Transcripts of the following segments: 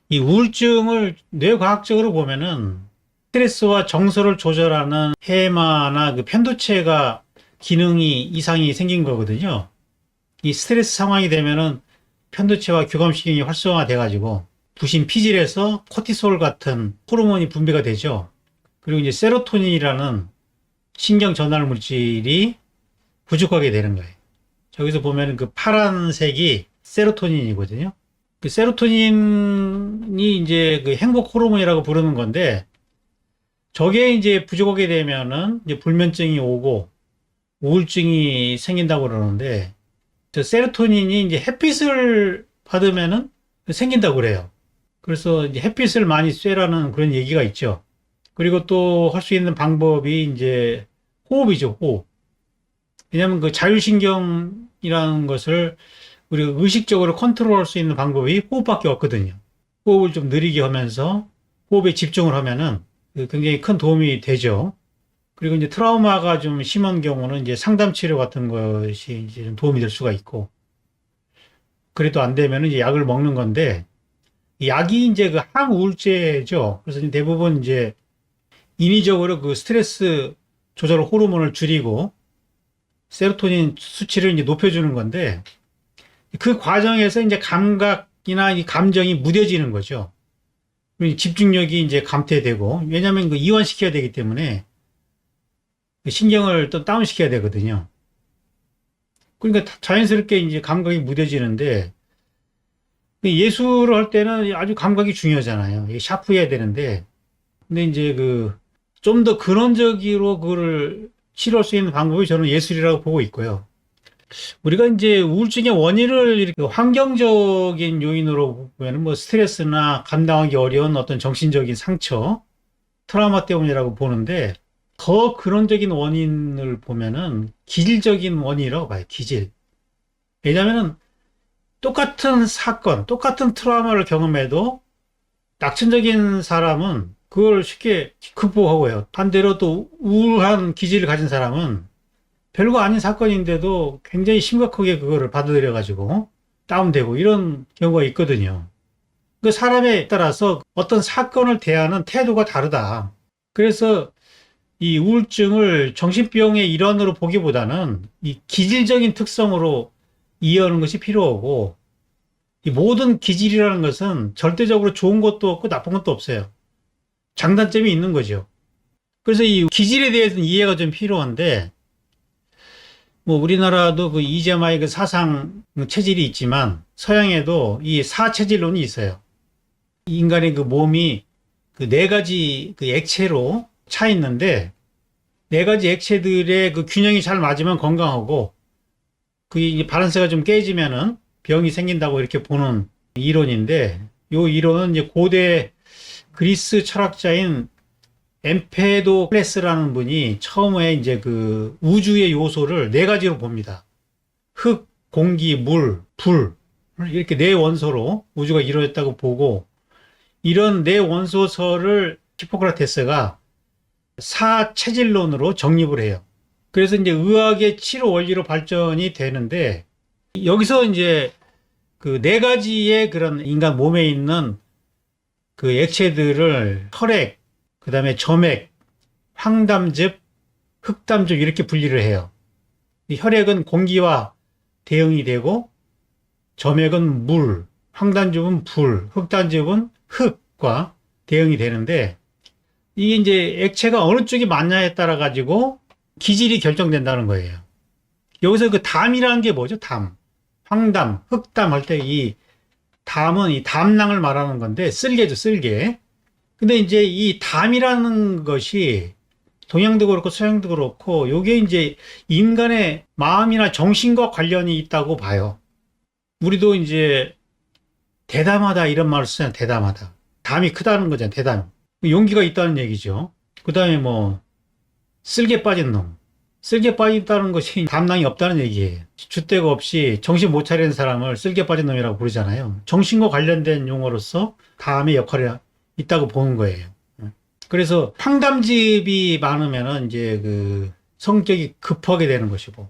이 우울증을 뇌과학적으로 보면은 스트레스와 정서를 조절하는 해마나 그 편도체가 기능이 이상이 생긴 거거든요. 이 스트레스 상황이 되면은 편도체와 교감신경이 활성화돼 가지고 부신 피질에서 코티솔 같은 호르몬이 분비가 되죠. 그리고 이제 세로토닌이라는 신경 전달 물질이 부족하게 되는 거예요. 저기서 보면은 그 파란색이 세로토닌이거든요. 그 세로토닌이 이제 그 행복 호르몬이라고 부르는 건데 저게 이제 부족하게 되면은 이제 불면증이 오고 우울증이 생긴다고 그러는데 저 세로토닌이 이제 햇빛을 받으면은 생긴다고 그래요. 그래서 이제 햇빛을 많이 쐬라는 그런 얘기가 있죠. 그리고 또 할 수 있는 방법이 이제 호흡이죠, 호흡. 왜냐하면 그 자율신경이라는 것을 우리가 의식적으로 컨트롤할 수 있는 방법이 호흡밖에 없거든요. 호흡을 좀 느리게 하면서 호흡에 집중을 하면은 그 굉장히 큰 도움이 되죠. 그리고 이제 트라우마가 좀 심한 경우는 이제 상담 치료 같은 것이 이제 좀 도움이 될 수가 있고, 그래도 안 되면은 이제 약을 먹는 건데, 이 약이 이제 그 항우울제죠. 그래서 이제 대부분 이제 인위적으로 그 스트레스 조절 호르몬을 줄이고 세로토닌 수치를 이제 높여주는 건데, 그 과정에서 이제 감각이나 이 감정이 무뎌지는 거죠. 그리고 집중력이 이제 감퇴되고, 왜냐하면 그 이완시켜야 되기 때문에 그 신경을 또 다운시켜야 되거든요. 그러니까 자연스럽게 이제 감각이 무뎌지는데, 그 예술을 할 때는 아주 감각이 중요하잖아요. 이게 샤프해야 되는데, 근데 이제 그, 좀 더 근원적으로 그거를 치료할 수 있는 방법이 저는 예술이라고 보고 있고요. 우리가 이제 우울증의 원인을 이렇게 환경적인 요인으로 보면 뭐 스트레스나 감당하기 어려운 어떤 정신적인 상처, 트라우마 때문이라고 보는데 더 근원적인 원인을 보면은 기질적인 원인이라고 봐요. 기질. 왜냐하면은 똑같은 사건, 똑같은 트라우마를 경험해도 낙천적인 사람은 그걸 쉽게 극복하고요. 반대로 또 우울한 기질을 가진 사람은 별거 아닌 사건인데도 굉장히 심각하게 그거를 받아들여 가지고 다운되고 이런 경우가 있거든요. 그 사람에 따라서 어떤 사건을 대하는 태도가 다르다. 그래서 이 우울증을 정신병의 일환으로 보기보다는 이 기질적인 특성으로 이해하는 것이 필요하고 이 모든 기질이라는 것은 절대적으로 좋은 것도 없고 나쁜 것도 없어요. 장단점이 있는 거죠. 그래서 이 기질에 대해서는 이해가 좀 필요한데 뭐 우리나라도 그 이재마의 그 사상 체질이 있지만 서양에도 이 사체질론이 있어요. 인간의 그 몸이 그 네 가지 그 액체로 차 있는데 네 가지 액체들의 그 균형이 잘 맞으면 건강하고 그 밸런스가 좀 깨지면은 병이 생긴다고 이렇게 보는 이론인데 요 이론은 이제 고대 그리스 철학자인 엠페도클레스라는 분이 처음에 이제 그 우주의 요소를 네 가지로 봅니다. 흙, 공기, 물, 불 이렇게 네 원소로 우주가 이루어졌다고 보고 이런 네 원소설을 히포크라테스가 사체질론으로 정립을 해요. 그래서 이제 의학의 치료 원리로 발전이 되는데 여기서 이제 그 네 가지의 그런 인간 몸에 있는 그 액체들을 혈액, 그다음에 점액, 황담즙, 흑담즙 이렇게 분리를 해요. 이 혈액은 공기와 대응이 되고 점액은 물, 황담즙은 불, 흑담즙은 흙과 대응이 되는데 이게 이제 액체가 어느 쪽이 맞냐에 따라 가지고 기질이 결정된다는 거예요. 여기서 그 담이라는 게 뭐죠? 담. 황담, 흑담 할 때 이 담은 이 담낭을 말하는 건데 쓸개죠, 쓸개. 근데 이제 이 담이라는 것이 동양도 그렇고 서양도 그렇고 요게 이제 인간의 마음이나 정신과 관련이 있다고 봐요. 우리도 이제 대담하다 이런 말을 쓰잖아요. 대담하다. 담이 크다는 거잖아요. 대담. 용기가 있다는 얘기죠. 그 다음에 뭐 쓸개 빠진 놈. 쓸개 빠졌다는 것이 담낭이 없다는 얘기예요. 줏대가 없이 정신 못 차리는 사람을 쓸개 빠진 놈이라고 부르잖아요. 정신과 관련된 용어로서 담의 역할이 있다고 보는 거예요. 그래서 황담즙이 많으면은 이제 그 성격이 급하게 되는 것이고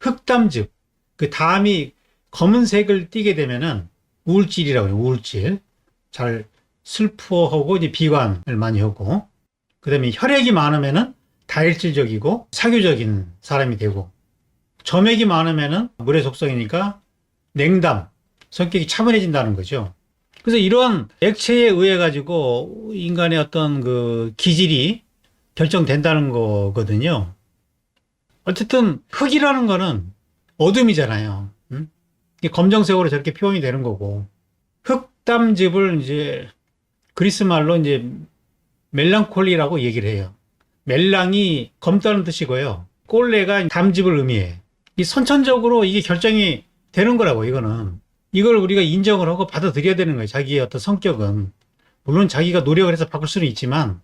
흑담즙 그 담이 검은색을 띠게 되면은 우울질이라고 해요. 우울질. 잘 슬퍼하고 이제 비관을 많이 하고, 그다음에 혈액이 많으면은 다혈질적이고 사교적인 사람이 되고, 점액이 많으면은 물의 속성이니까 냉담, 성격이 차분해진다는 거죠. 그래서 이런 액체에 의해 가지고 인간의 어떤 그 기질이 결정된다는 거거든요. 어쨌든 흙이라는 거는 어둠이잖아요. 응? 이게 검정색으로 저렇게 표현이 되는 거고, 흙담즙을 이제 그리스 말로 이제 멜랑콜리라고 얘기를 해요. 멜랑이 검다는 뜻이고요. 꼴레가 담즙을 의미해. 이 선천적으로 이게 결정이 되는 거라고, 이거는. 이걸 우리가 인정을 하고 받아들여야 되는 거예요. 자기의 어떤 성격은. 물론 자기가 노력을 해서 바꿀 수는 있지만,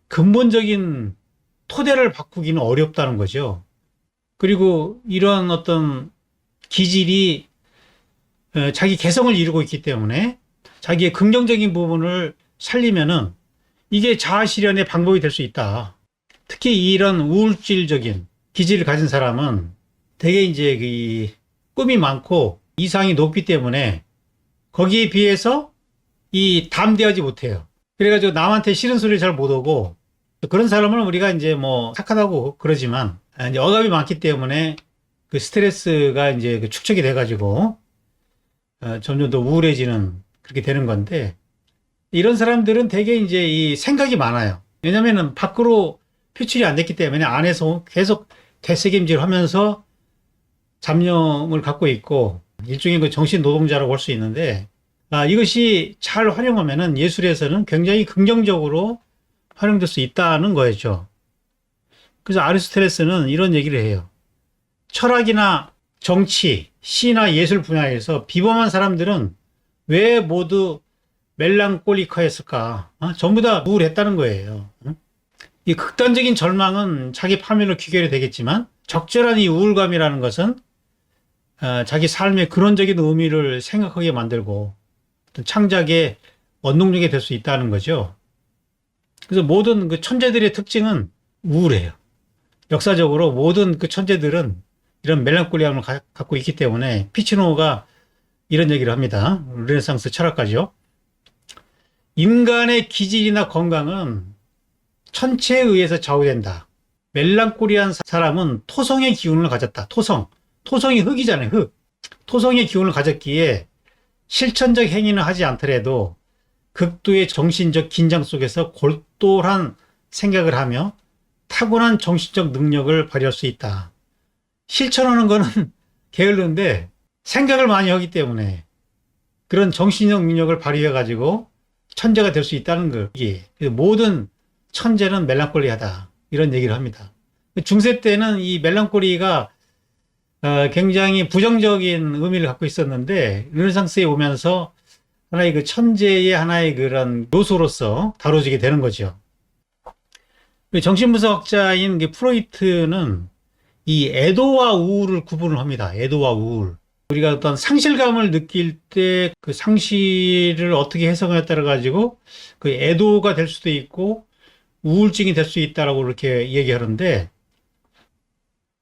근본적인 토대를 바꾸기는 어렵다는 거죠. 그리고 이런 어떤 기질이 자기 개성을 이루고 있기 때문에 자기의 긍정적인 부분을 살리면은 이게 자아 실현의 방법이 될 수 있다. 특히 이런 우울질적인 기질을 가진 사람은 되게 이제 그 꿈이 많고 이상이 높기 때문에 거기에 비해서 이 담대하지 못해요. 그래가지고 남한테 싫은 소리 잘 못 하고, 그런 사람은 우리가 이제 뭐 착하다고 그러지만 이제 억압이 많기 때문에 그 스트레스가 이제 그 축적이 돼가지고 점점 더 우울해지는 그렇게 되는 건데, 이런 사람들은 되게 이제 이 생각이 많아요. 왜냐면은 밖으로 표출이 안 됐기 때문에 안에서 계속 되새김질 하면서 잡념을 갖고 있고 일종의 그 정신 노동자라고 할 수 있는데, 이것이 잘 활용하면은 예술에서는 굉장히 긍정적으로 활용될 수 있다는 거죠. 그래서 아리스토텔레스는 이런 얘기를 해요. 철학이나 정치, 시나 예술 분야에서 비범한 사람들은 왜 모두 멜랑콜리커였을까? 전부 다 우울했다는 거예요. 이 극단적인 절망은 자기 파멸로 귀결이 되겠지만, 적절한 이 우울감이라는 것은 자기 삶의 근원적인 의미를 생각하게 만들고 어떤 창작의 원동력이 될 수 있다는 거죠. 그래서 모든 그 천재들의 특징은 우울해요. 역사적으로 모든 그 천재들은 이런 멜랑콜리함을 갖고 있기 때문에 피치노가 이런 얘기를 합니다. 르네상스 철학가죠. 인간의 기질이나 건강은 천체에 의해서 좌우된다. 멜랑콜리한 사람은 토성의 기운을 가졌다. 토성이 흙이잖아요. 흙. 토성의 기운을 가졌기에 실천적 행위는 하지 않더라도 극도의 정신적 긴장 속에서 골똘한 생각을 하며 타고난 정신적 능력을 발휘할 수 있다. 실천하는 거는 게을른데 생각을 많이 하기 때문에 그런 정신적 능력을 발휘해 가지고 천재가 될 수 있다는 거. 이게 모든 천재는 멜랑콜리하다, 이런 얘기를 합니다. 중세 때는 이 멜랑콜리가 굉장히 부정적인 의미를 갖고 있었는데 르네상스에 오면서 하나의 그 천재의 하나의 그런 요소로서 다뤄지게 되는 거죠. 정신분석학자인 프로이트는 이 애도와 우울을 구분을 합니다. 애도와 우울. 우리가 어떤 상실감을 느낄 때 그 상실을 어떻게 해석하냐에 따라 가지고 그 애도가 될 수도 있고 우울증이 될 수 있다라고 이렇게 얘기하는데,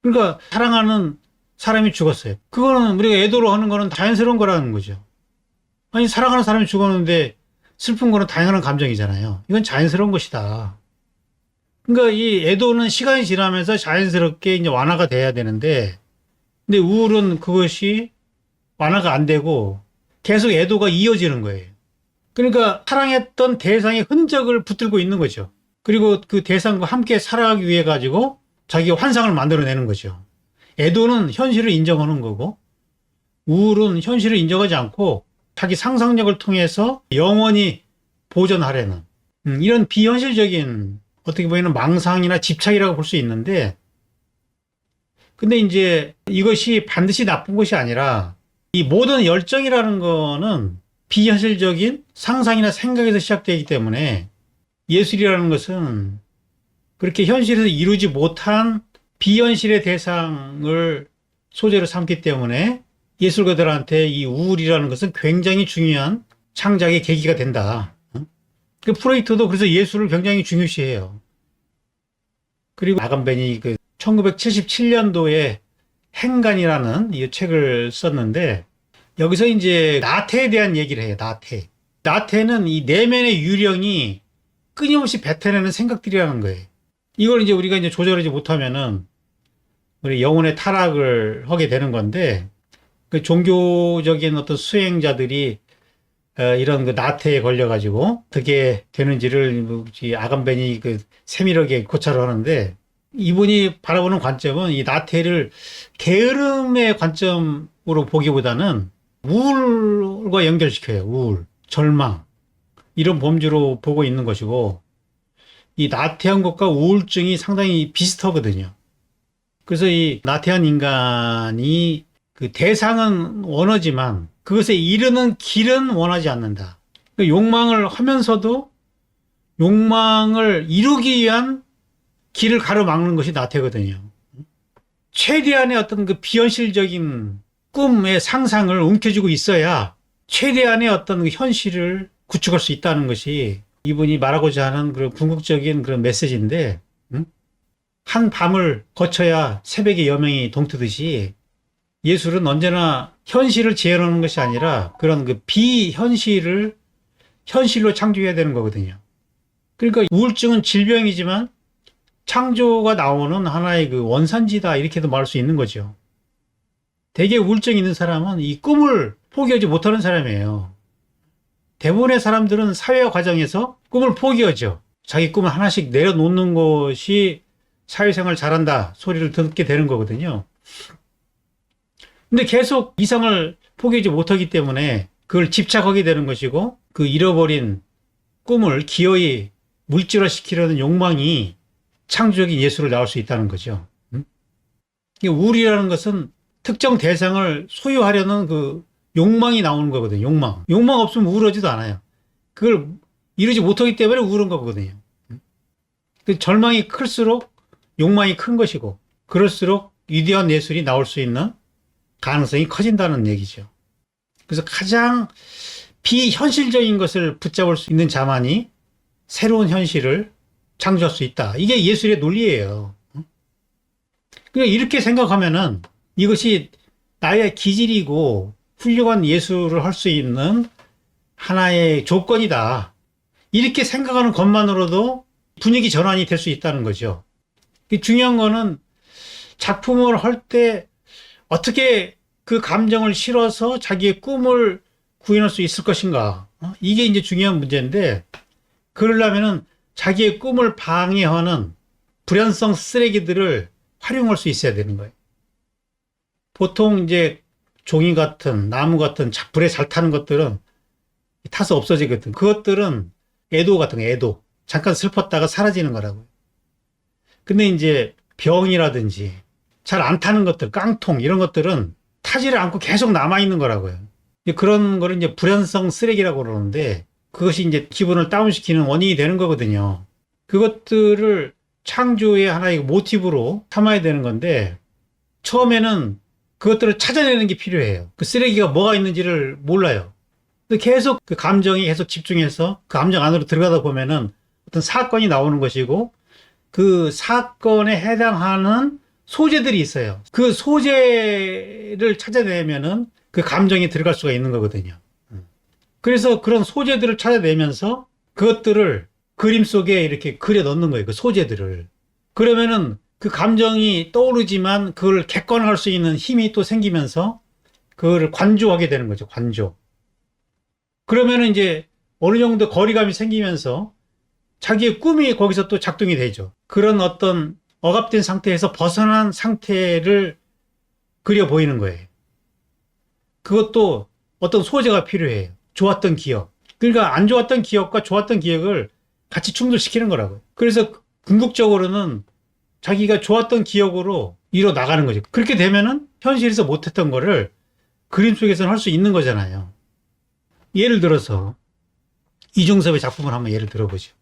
그러니까 사랑하는 사람이 죽었어요. 그거는 우리가 애도로 하는 거는 자연스러운 거라는 거죠. 아니, 사랑하는 사람이 죽었는데 슬픈 거는 당연한 감정이잖아요. 이건 자연스러운 것이다. 그러니까 이 애도는 시간이 지나면서 자연스럽게 이제 완화가 돼야 되는데, 근데 우울은 그것이 완화가 안 되고 계속 애도가 이어지는 거예요. 그러니까 사랑했던 대상의 흔적을 붙들고 있는 거죠. 그리고 그 대상과 함께 살아가기 위해 가지고 자기가 환상을 만들어내는 거죠. 애도는 현실을 인정하는 거고, 우울은 현실을 인정하지 않고 자기 상상력을 통해서 영원히 보존하려는 이런 비현실적인, 어떻게 보면 망상이나 집착이라고 볼 수 있는데, 근데 이제 이것이 반드시 나쁜 것이 아니라 이 모든 열정이라는 거는 비현실적인 상상이나 생각에서 시작되기 때문에 예술이라는 것은 그렇게 현실에서 이루지 못한 비현실의 대상을 소재로 삼기 때문에 예술가들한테 이 우울이라는 것은 굉장히 중요한 창작의 계기가 된다. 그 프로이트도 그래서 예술을 굉장히 중요시해요. 그리고 아간벤이 그 1977년도에 행간이라는 이 책을 썼는데, 여기서 이제 나태에 대한 얘기를 해요. 나태. 나태는 이 내면의 유령이 끊임없이 뱉어내는 생각들이라는 거예요. 이걸 이제 우리가 이제 조절하지 못하면은 우리 영혼의 타락을 하게 되는 건데, 그 종교적인 어떤 수행자들이 이런 그 나태에 걸려가지고 어떻게 되는지를 아간벤이 그 세밀하게 고찰을 하는데, 이분이 바라보는 관점은 이 나태를 게으름의 관점으로 보기보다는 우울과 연결시켜요. 우울, 절망, 이런 범주로 보고 있는 것이고, 이 나태한 것과 우울증이 상당히 비슷하거든요. 그래서 이 나태한 인간이 그 대상은 원하지만 그것에 이르는 길은 원하지 않는다. 그 욕망을 하면서도 욕망을 이루기 위한 길을 가로막는 것이 나태거든요. 최대한의 어떤 그 비현실적인 꿈의 상상을 움켜쥐고 있어야 최대한의 어떤 그 현실을 구축할 수 있다는 것이 이분이 말하고자 하는 그런 궁극적인 그런 메시지인데, 한 밤을 거쳐야 새벽의 여명이 동트듯이 예술은 언제나 현실을 재현하는 것이 아니라 그런 그 비현실을 현실로 창조해야 되는 거거든요. 그러니까 우울증은 질병이지만 창조가 나오는 하나의 그 원산지다, 이렇게도 말할 수 있는 거죠. 대개 우울증 있는 사람은 이 꿈을 포기하지 못하는 사람이에요. 대부분의 사람들은 사회 과정에서 꿈을 포기하죠. 자기 꿈을 하나씩 내려놓는 것이 사회생활 잘한다 소리를 듣게 되는 거거든요. 근데 계속 이상을 포기하지 못하기 때문에 그걸 집착하게 되는 것이고, 그 잃어버린 꿈을 기어이 물질화시키려는 욕망이 창조적인 예술을 나올 수 있다는 거죠. 우울이라는 것은 특정 대상을 소유하려는 그 욕망이 나오는 거거든요. 욕망. 욕망 없으면 우울하지도 않아요. 그걸 이루지 못하기 때문에 우울한 거거든요. 그 절망이 클수록 욕망이 큰 것이고, 그럴수록 위대한 예술이 나올 수 있는 가능성이 커진다는 얘기죠. 그래서 가장 비현실적인 것을 붙잡을 수 있는 자만이 새로운 현실을 창조할 수 있다. 이게 예술의 논리예요. 그러니까 이렇게 생각하면은 이것이 나의 기질이고 훌륭한 예술을 할 수 있는 하나의 조건이다. 이렇게 생각하는 것만으로도 분위기 전환이 될 수 있다는 거죠. 중요한 거는 작품을 할 때 어떻게 그 감정을 실어서 자기의 꿈을 구현할 수 있을 것인가. 이게 이제 중요한 문제인데, 그러려면은 자기의 꿈을 방해하는 불연성 쓰레기들을 활용할 수 있어야 되는 거예요. 보통 이제 종이 같은, 나무 같은 불에 잘 타는 것들은 타서 없어지거든. 그것들은 애도 같은 거, 애도. 잠깐 슬펐다가 사라지는 거라고요. 근데 이제 병이라든지 잘 안 타는 것들, 깡통, 이런 것들은 타지를 않고 계속 남아있는 거라고요. 그런 거를 이제 불연성 쓰레기라고 그러는데, 그것이 이제 기분을 다운시키는 원인이 되는 거거든요. 그것들을 창조의 하나의 모티브로 삼아야 되는 건데, 처음에는 그것들을 찾아내는 게 필요해요. 그 쓰레기가 뭐가 있는지를 몰라요. 근데 계속 그 감정이 계속 집중해서 그 감정 안으로 들어가다 보면은 어떤 사건이 나오는 것이고, 그 사건에 해당하는 소재들이 있어요. 그 소재를 찾아내면은 그 감정이 들어갈 수가 있는 거거든요. 그래서 그런 소재들을 찾아내면서 그것들을 그림 속에 이렇게 그려 넣는 거예요. 그 소재들을. 그러면은 그 감정이 떠오르지만 그걸 객관화할 수 있는 힘이 또 생기면서 그거를 관조하게 되는 거죠. 관조. 그러면은 이제 어느 정도 거리감이 생기면서 자기의 꿈이 거기서 또 작동이 되죠. 그런 어떤 억압된 상태에서 벗어난 상태를 그려 보이는 거예요. 그것도 어떤 소재가 필요해요. 좋았던 기억. 그러니까 안 좋았던 기억과 좋았던 기억을 같이 충돌시키는 거라고요. 그래서 궁극적으로는 자기가 좋았던 기억으로 이뤄 나가는 거죠. 그렇게 되면은 현실에서 못했던 거를 그림 속에서는 할 수 있는 거잖아요. 예를 들어서 이중섭의 작품을 한번 예를 들어보죠.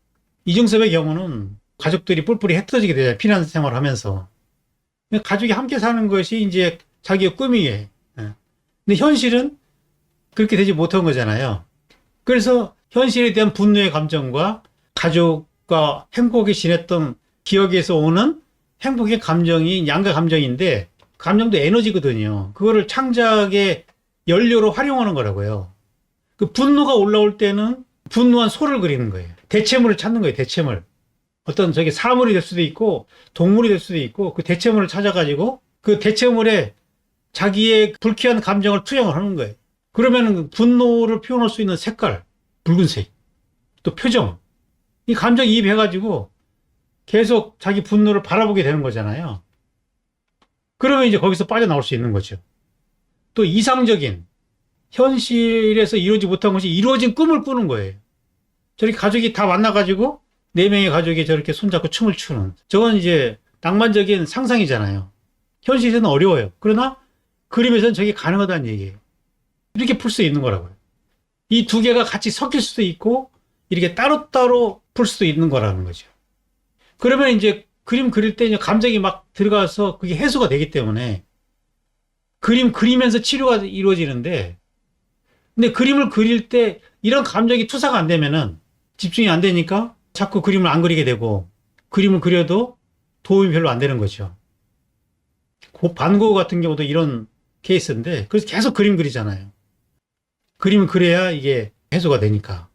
이중섭의 경우는 가족들이 뿔뿔이 흩어지게 되잖아요. 피난 생활을 하면서. 가족이 함께 사는 것이 이제 자기의 꿈이에요. 근데 현실은 그렇게 되지 못한 거잖아요. 그래서 현실에 대한 분노의 감정과 가족과 행복하게 지냈던 기억에서 오는 행복의 감정이 양가 감정인데, 감정도 에너지거든요. 그거를 창작의 연료로 활용하는 거라고요. 그 분노가 올라올 때는 분노한 소를 그리는 거예요. 대체물을 찾는 거예요. 대체물. 어떤 저기 사물이 될 수도 있고 동물이 될 수도 있고 그 대체물을 찾아가지고 그 대체물에 자기의 불쾌한 감정을 투영을 하는 거예요. 그러면은 분노를 표현할 수 있는 색깔, 붉은색, 또 표정, 이 감정이입해가지고 계속 자기 분노를 바라보게 되는 거잖아요. 그러면 이제 거기서 빠져나올 수 있는 거죠. 또 이상적인, 현실에서 이루어지지 못한 것이 이루어진 꿈을 꾸는 거예요. 저렇게 가족이 다 만나가지고 네 명의 가족이 저렇게 손잡고 춤을 추는. 저건 이제 낭만적인 상상이잖아요. 현실에서는 어려워요. 그러나 그림에서는 저게 가능하다는 얘기예요. 이렇게 풀 수 있는 거라고요. 이 두 개가 같이 섞일 수도 있고 이렇게 따로따로 풀 수도 있는 거라는 거죠. 그러면 이제 그림 그릴 때 이제 감정이 막 들어가서 그게 해소가 되기 때문에 그림 그리면서 치료가 이루어지는데 근데 그림을 그릴 때 이런 감정이 투사가 안 되면은 집중이 안 되니까 자꾸 그림을 안 그리게 되고 그림을 그려도 도움이 별로 안 되는 거죠. 반 고흐 같은 경우도 이런 케이스인데 그래서 계속 그림 그리잖아요. 그림을 그려야 이게 해소가 되니까.